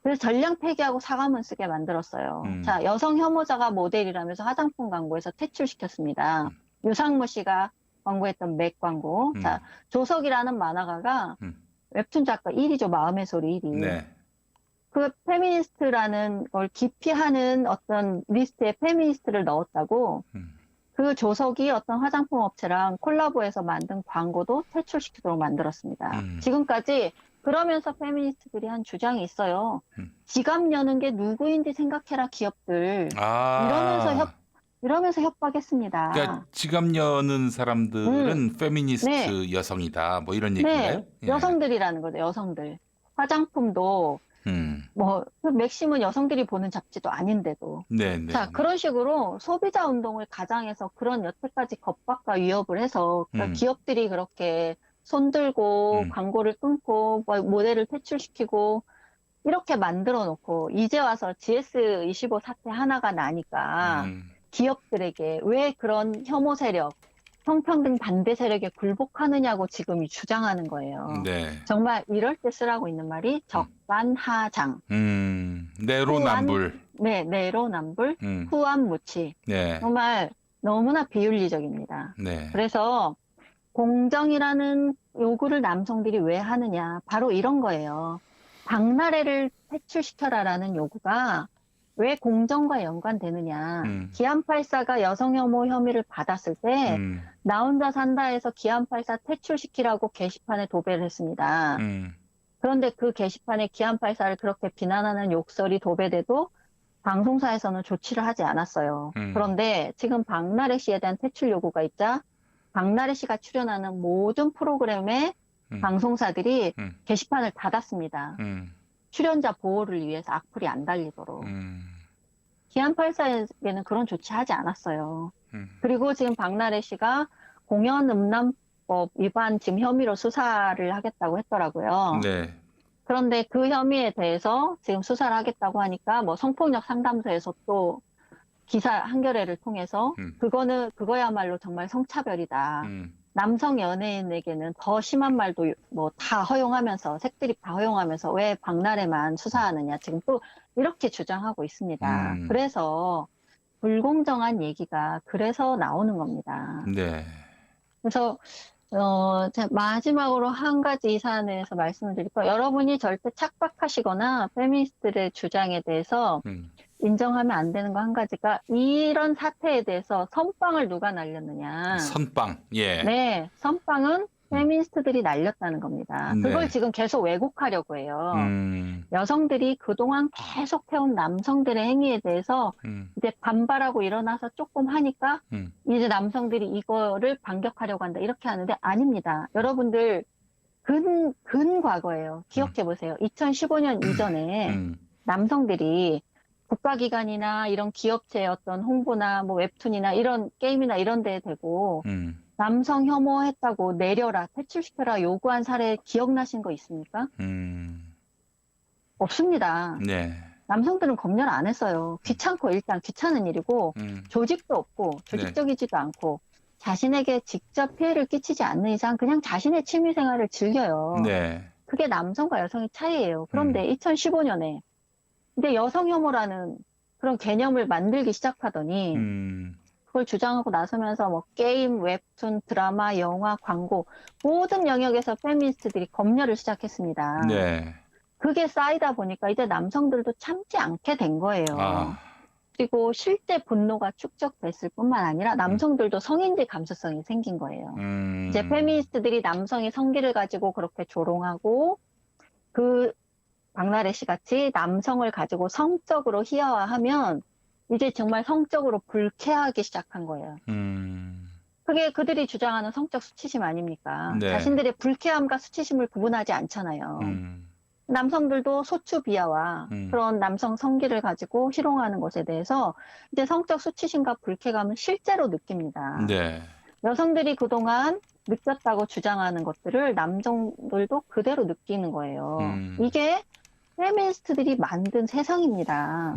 그래서 전량 폐기하고 사과문 쓰게 만들었어요. 자, 여성 혐오자가 모델이라면서 화장품 광고에서 퇴출시켰습니다. 유상무 씨가 광고했던 맥 광고. 자, 조석이라는 만화가가 웹툰 작가 1위죠. 마음의 소리 1위. 네. 그 페미니스트라는 걸 기피하는 어떤 리스트에 페미니스트를 넣었다고 그 조석이 어떤 화장품 업체랑 콜라보해서 만든 광고도 퇴출시키도록 만들었습니다. 지금까지 그러면서 페미니스트들이 한 주장이 있어요. 지갑 여는 게 누구인지 생각해라 기업들. 이러면서 협박했습니다. 그러니까 지갑 여는 사람들은 페미니스트 여성이다. 뭐 이런 얘기인가요? 네, 여성들이라는 거죠. 여성들. 화장품도 뭐 맥심은 여성들이 보는 잡지도 아닌데도. 네. 자, 그런 식으로 소비자 운동을 가장해서 그런 여태까지 겁박과 위협을 해서 그러니까 기업들이 그렇게 손들고 광고를 끊고 모델을 퇴출시키고 이렇게 만들어 놓고 이제 와서 GS25 사태 하나가 나니까 기업들에게 왜 그런 혐오 세력, 성평등 반대 세력에 굴복하느냐고 지금 주장하는 거예요. 네. 정말 이럴 때 쓰라고 있는 말이 적반하장. 내로남불. 네, 내로남불, 후안무치. 네. 정말 너무나 비윤리적입니다. 네. 그래서 공정이라는 요구를 남성들이 왜 하느냐. 바로 이런 거예요. 박나래를 퇴출시켜라라는 요구가 왜 공정과 연관되느냐. 기안84가 여성 혐오 혐의를 받았을 때 나 혼자 산다에서 기안84 퇴출시키라고 게시판에 도배를 했습니다. 그런데 그 게시판에 기안84를 그렇게 비난하는 욕설이 도배돼도 방송사에서는 조치를 하지 않았어요. 그런데 지금 박나래 씨에 대한 퇴출 요구가 있자 박나래 씨가 출연하는 모든 프로그램에 방송사들이 게시판을 닫았습니다. 출연자 보호를 위해서 악플이 안 달리도록. 기안84에게는 그런 조치하지 않았어요. 그리고 지금 박나래 씨가 공연음란법 위반 지금 혐의로 수사를 하겠다고 했더라고요. 네. 그런데 그 혐의에 대해서 지금 수사를 하겠다고 하니까 뭐 성폭력 상담소에서 또 기사 한겨레를 통해서 그거야말로 정말 성차별이다. 남성 연예인에게는 더 심한 말도 뭐 다 허용하면서 색드립 다 허용하면서 왜 박나래만 수사하느냐 지금 또 이렇게 주장하고 있습니다. 그래서 불공정한 얘기가 그래서 나오는 겁니다. 네. 그래서 제가 마지막으로 한 가지 이 사안에 대해서 말씀을 드릴게요. 여러분이 절대 착각하시거나 페미니스트들의 주장에 대해서 인정하면 안 되는 거 한 가지가 이런 사태에 대해서 선빵을 누가 날렸느냐. 선빵. 예. 네, 선빵은 페미니스트들이 날렸다는 겁니다. 그걸 네. 지금 계속 왜곡하려고 해요. 여성들이 그동안 계속 해온 남성들의 행위에 대해서 이제 반발하고 일어나서 조금 하니까 이제 남성들이 이거를 반격하려고 한다. 이렇게 하는데 아닙니다. 여러분들 근 과거예요. 기억해 보세요. 2015년 이전에 남성들이 국가기관이나 이런 기업체의 어떤 홍보나 뭐 웹툰이나 이런 게임이나 이런 데에 대고 남성 혐오했다고 내려라, 퇴출시켜라 요구한 사례 기억나신 거 있습니까? 없습니다. 네. 남성들은 검열 안 했어요. 귀찮고 일단 귀찮은 일이고 조직도 없고 조직적이지도 않고 자신에게 직접 피해를 끼치지 않는 이상 그냥 자신의 취미 생활을 즐겨요. 네. 그게 남성과 여성의 차이예요. 그런데 2015년에 근데 여성 혐오라는 그런 개념을 만들기 시작하더니 그걸 주장하고 나서면서 뭐 게임, 웹툰, 드라마, 영화, 광고 모든 영역에서 페미니스트들이 검열을 시작했습니다. 네. 그게 쌓이다 보니까 이제 남성들도 참지 않게 된 거예요. 그리고 실제 분노가 축적됐을 뿐만 아니라 남성들도 성인지 감수성이 생긴 거예요. 이제 페미니스트들이 남성이 성기를 가지고 그렇게 조롱하고 그 박나래 씨 같이 남성을 가지고 성적으로 희화화하면 이제 정말 성적으로 불쾌하기 시작한 거예요. 그게 그들이 주장하는 성적 수치심 아닙니까? 네. 자신들의 불쾌함과 수치심을 구분하지 않잖아요. 남성들도 소추 비하와 그런 남성 성기를 가지고 희롱하는 것에 대해서 이제 성적 수치심과 불쾌감을 실제로 느낍니다. 네. 여성들이 그동안 느꼈다고 주장하는 것들을 남성들도 그대로 느끼는 거예요. 이게 페미니스트들이 만든 세상입니다.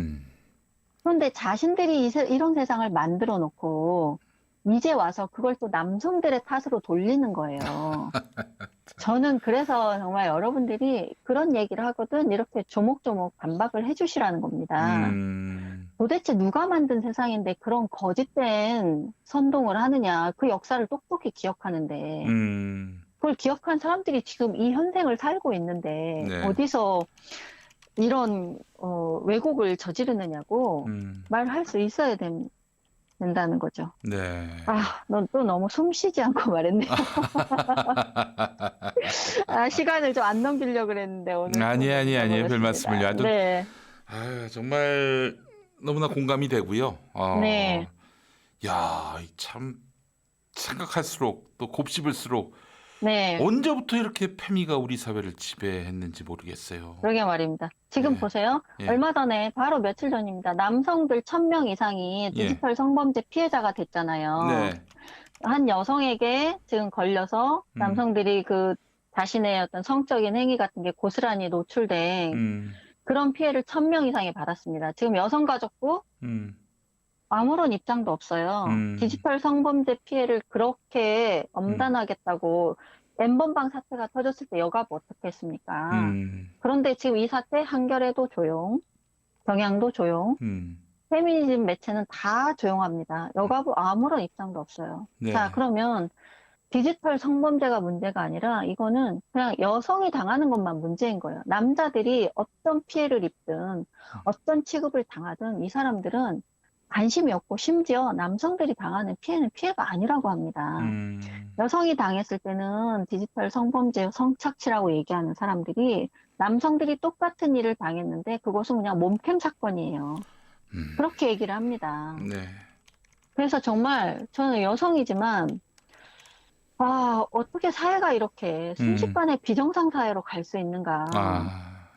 그런데 자신들이 이런 세상을 만들어 놓고 이제 와서 그걸 또 남성들의 탓으로 돌리는 거예요. 저는 그래서 정말 여러분들이 그런 얘기를 하거든 이렇게 조목조목 반박을 해주시라는 겁니다. 도대체 누가 만든 세상인데 그런 거짓된 선동을 하느냐. 그 역사를 똑똑히 기억하는데 그걸 기억한 사람들이 지금 이 현생을 살고 있는데 네. 어디서 이런 왜곡을 저지르느냐고 말할 수 있어야 된다는 거죠. 네. 아, 넌 또 너무 숨 쉬지 않고 말했네. 아, 시간을 좀 안 넘기려고 그랬는데 오늘. 아니, 별 말씀을요. 아주 네. 정말 너무나 공감이 되고요. 네. 야, 참 생각할수록 또 곱씹을수록 네. 언제부터 이렇게 페미가 우리 사회를 지배했는지 모르겠어요. 그러게 말입니다. 지금 네. 보세요. 예. 얼마 전에 바로 며칠 전입니다. 남성들 1000명 이상이 디지털 성범죄 피해자가 됐잖아요. 네. 한 여성에게 지금 걸려서 남성들이 그 자신의 어떤 성적인 행위 같은 게 고스란히 노출된 그런 피해를 1000명 이상이 받았습니다. 지금 여성가족부 아무런 입장도 없어요. 디지털 성범죄 피해를 그렇게 엄단하겠다고 N번방 사태가 터졌을 때 여가부 어떻게 했습니까? 그런데 지금 이 사태 한겨레도 조용, 경향도 조용, 페미니즘 매체는 다 조용합니다. 여가부 아무런 입장도 없어요. 네. 자, 그러면 디지털 성범죄가 문제가 아니라 이거는 그냥 여성이 당하는 것만 문제인 거예요. 남자들이 어떤 피해를 입든 어떤 취급을 당하든 이 사람들은 관심이 없고 심지어 남성들이 당하는 피해는 피해가 아니라고 합니다. 여성이 당했을 때는 디지털 성범죄, 성착취라고 얘기하는 사람들이 남성들이 똑같은 일을 당했는데 그것은 그냥 몸캠 사건이에요. 그렇게 얘기를 합니다. 네. 그래서 정말 저는 여성이지만 어떻게 사회가 이렇게 순식간에 비정상 사회로 갈 수 있는가.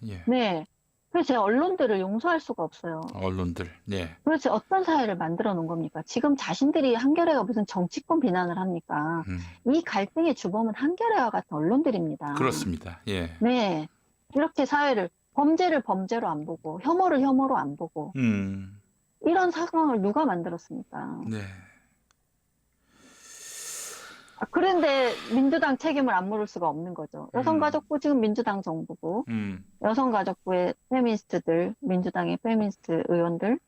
예. 네. 그래서 제가 언론들을 용서할 수가 없어요. 언론들. 네. 도대체 어떤 사회를 만들어 놓은 겁니까? 지금 자신들이 한겨레가 무슨 정치권 비난을 합니까? 이 갈등의 주범은 한겨레와 같은 언론들입니다. 그렇습니다. 예. 네. 이렇게 사회를 범죄를 범죄로 안 보고 혐오를 혐오로 안 보고 이런 상황을 누가 만들었습니까? 네. 그런데 민주당 책임을 안 물을 수가 없는 거죠. 여성가족부 지금 민주당 정부고, 여성가족부의 페미니스트들, 민주당의 페미니스트 의원들,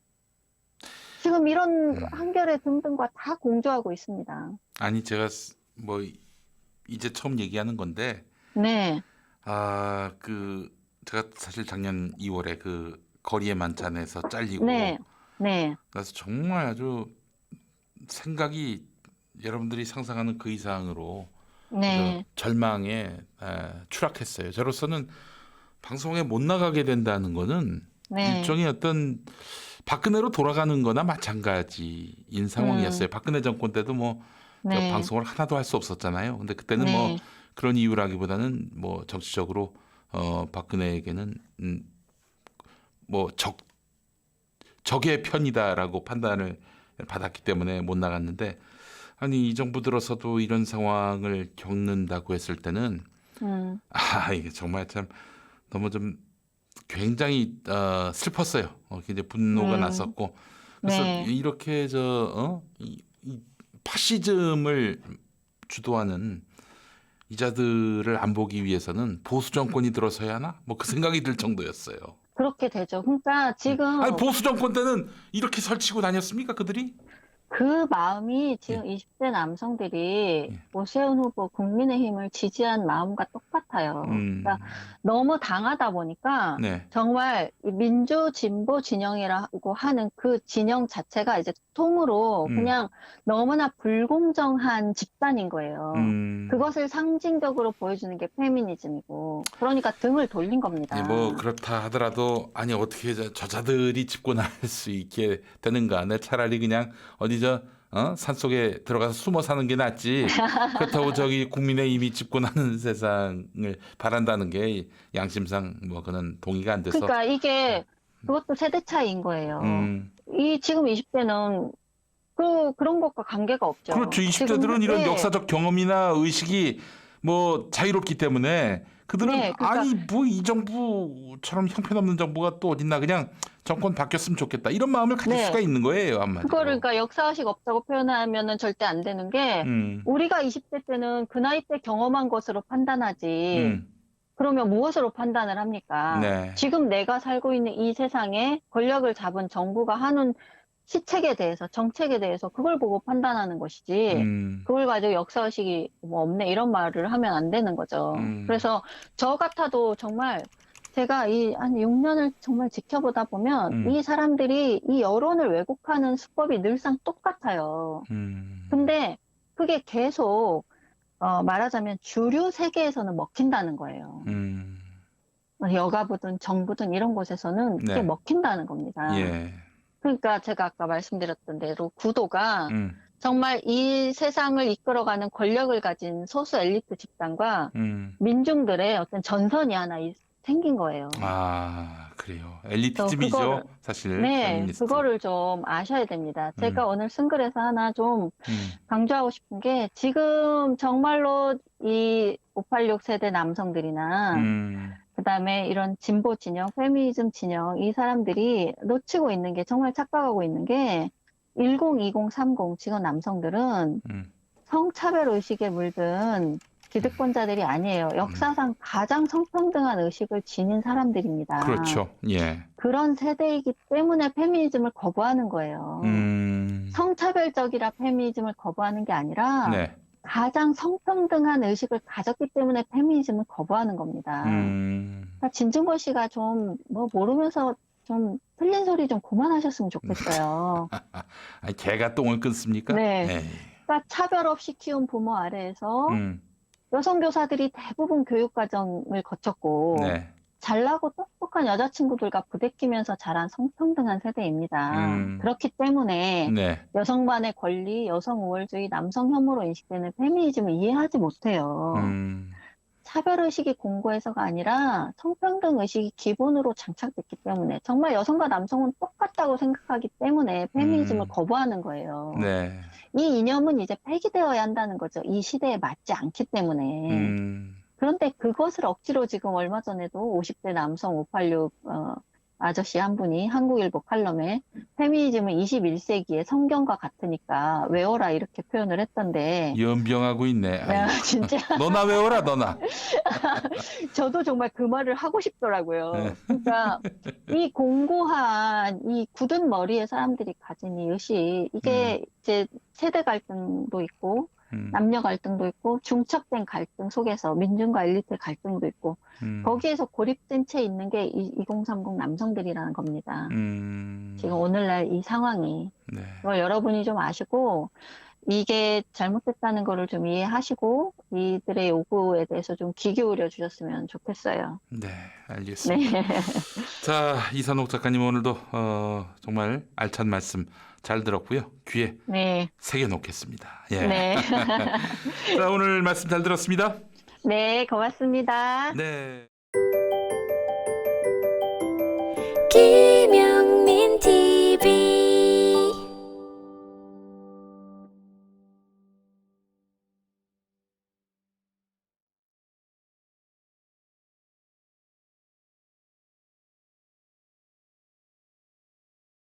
지금 이런 한겨레 등등과 다 공조하고 있습니다. 아니 제가 뭐 이제 처음 얘기하는 건데 네, 그 제가 사실 작년 2월에 그 거리의 만찬에서 잘리고 네, 네, 그래서 정말 아주 생각이 여러분들이 상상하는 그 이상으로 네, 절망에 추락했어요. 저로서는 방송에 못 나가게 된다는 거는 네, 일종의 어떤 박근혜로 돌아가는 거나 마찬가지인 상황이었어요. 박근혜 정권 때도 뭐 네, 방송을 하나도 할 수 없었잖아요. 근데 그때는 뭐 네, 그런 이유라기보다는 뭐 정치적으로 박근혜에게는 뭐 적의 편이다라고 판단을 받았기 때문에 못 나갔는데 아니 이 정부 들어서도 이런 상황을 겪는다고 했을 때는 이게 정말 참 너무 좀 굉장히 슬펐어요. 굉장히 분노가 났었고 그래서 네. 이렇게 이 파시즘을 주도하는 이자들을 안 보기 위해서는 보수 정권이 들어서야 하나? 뭐 그 생각이 들 정도였어요. 그렇게 되죠. 그러니까 지금 아니 보수 정권 때는 이렇게 설치고 다녔습니까 그들이? 그 마음이 지금 20대 남성들이 예. 오세훈 후보 국민의힘을 지지한 마음과 똑같아요. 그러니까 너무 당하다 보니까 네. 정말 이 민주 진보 진영이라고 하는 그 진영 자체가 이제 통으로 그냥 너무나 불공정한 집단인 거예요. 그것을 상징적으로 보여주는 게 페미니즘이고 그러니까 등을 돌린 겁니다. 예, 뭐 그렇다 하더라도 아니 어떻게 저자들이 집권할 수 있게 되는가? 내 차라리 그냥 어디 산속에 들어가서 숨어 사는 게 낫지. 그렇다고 저기 국민의힘이 집권하는 세상을 바란다는 게 양심상 뭐 그는 동의가 안 돼서. 그러니까 이게 그것도 세대 차이인 거예요. 이 지금 20대는 그런 것과 관계가 없죠. 그렇죠. 지금 20대들은 이런 네. 역사적 경험이나 의식이 뭐 자유롭기 때문에 그들은 네, 그러니까- 아니 뭐 이 정부처럼 형편없는 정부가 또 어딨나 그냥 정권 바뀌었으면 좋겠다 이런 마음을 가질 네. 수가 있는 거예요 한마디로. 그거를 그러니까 역사의식 없다고 표현하면은 절대 안 되는 게 우리가 20대 때는 그 나이 때 경험한 것으로 판단하지. 그러면 무엇으로 판단을 합니까? 네. 지금 내가 살고 있는 이 세상에 권력을 잡은 정부가 하는 시책에 대해서, 정책에 대해서 그걸 보고 판단하는 것이지, 그걸 가지고 역사의식이 뭐 없네, 이런 말을 하면 안 되는 거죠. 그래서 저 같아도 정말 제가 한 6년을 정말 지켜보다 보면 이 사람들이 이 여론을 왜곡하는 수법이 늘상 똑같아요. 근데 그게 계속 말하자면 주류 세계에서는 먹힌다는 거예요. 여가부든 정부든 이런 곳에서는 그게 네. 먹힌다는 겁니다. 예. 그러니까 제가 아까 말씀드렸던 대로 구도가 정말 이 세상을 이끌어가는 권력을 가진 소수 엘리트 집단과 민중들의 어떤 전선이 하나 생긴 거예요. 그래요. 엘리티즘이죠 사실. 네, 페미니스트. 그거를 좀 아셔야 됩니다. 제가 오늘 쓴 글에서 하나 좀 강조하고 싶은 게 지금 정말로 이 586 세대 남성들이나 그다음에 이런 진보 진영, 페미니즘 진영 이 사람들이 놓치고 있는 게 정말 착각하고 있는 게 10, 20, 30 지금 남성들은 성차별 의식에 물든 기득권자들이 아니에요. 역사상 가장 성평등한 의식을 지닌 사람들입니다. 그렇죠. 예. 그런 세대이기 때문에 페미니즘을 거부하는 거예요. 성차별적이라 페미니즘을 거부하는 게 아니라 네. 가장 성평등한 의식을 가졌기 때문에 페미니즘을 거부하는 겁니다. 그러니까 진중권 씨가 좀 뭐 모르면서 좀 틀린 소리 좀 그만하셨으면 좋겠어요. 아니 개가 똥을 끊습니까? 네. 에이. 그러니까 차별 없이 키운 부모 아래에서 여성 교사들이 대부분 교육 과정을 거쳤고 네. 잘나고 똑똑한 여자친구들과 부대끼면서 자란 성평등한 세대입니다. 그렇기 때문에 네. 여성만의 권리, 여성 우월주의, 남성 혐오로 인식되는 페미니즘을 이해하지 못해요. 차별의식이 공고해서가 아니라 성평등 의식이 기본으로 장착됐기 때문에 정말 여성과 남성은 똑같다고 생각하기 때문에 페미니즘을 거부하는 거예요. 네. 이 이념은 이제 폐기되어야 한다는 거죠. 이 시대에 맞지 않기 때문에. 그런데 그것을 억지로 지금 얼마 전에도 50대 남성 586 아저씨 한 분이 한국일보 칼럼에 페미니즘은 21세기의 성경과 같으니까 외워라 이렇게 표현을 했던데 연병하고 있네. 야, 아이고. 진짜 너나 외워라, 너나. 저도 정말 그 말을 하고 싶더라고요. 네. 그러니까 이 공고한 이 굳은 머리의 사람들이 가진 이 의식 이게 이제 세대 갈등도 있고 남녀 갈등도 있고 중첩된 갈등 속에서 민중과 엘리트의 갈등도 있고 거기에서 고립된 채 있는 게 2030 남성들이라는 겁니다. 지금 오늘날 이 상황이 네. 그걸 여러분이 좀 아시고 이게 잘못됐다는 거를 좀 이해하시고 이들의 요구에 대해서 좀 귀 기울여 주셨으면 좋겠어요. 네, 알겠습니다. 네. 자, 이선옥 작가님 오늘도 정말 알찬 말씀 잘 들었고요. 귀에 네. 새겨 놓겠습니다. 예. 네. 자, 오늘 말씀 잘 들었습니다. 네, 고맙습니다. 네. 김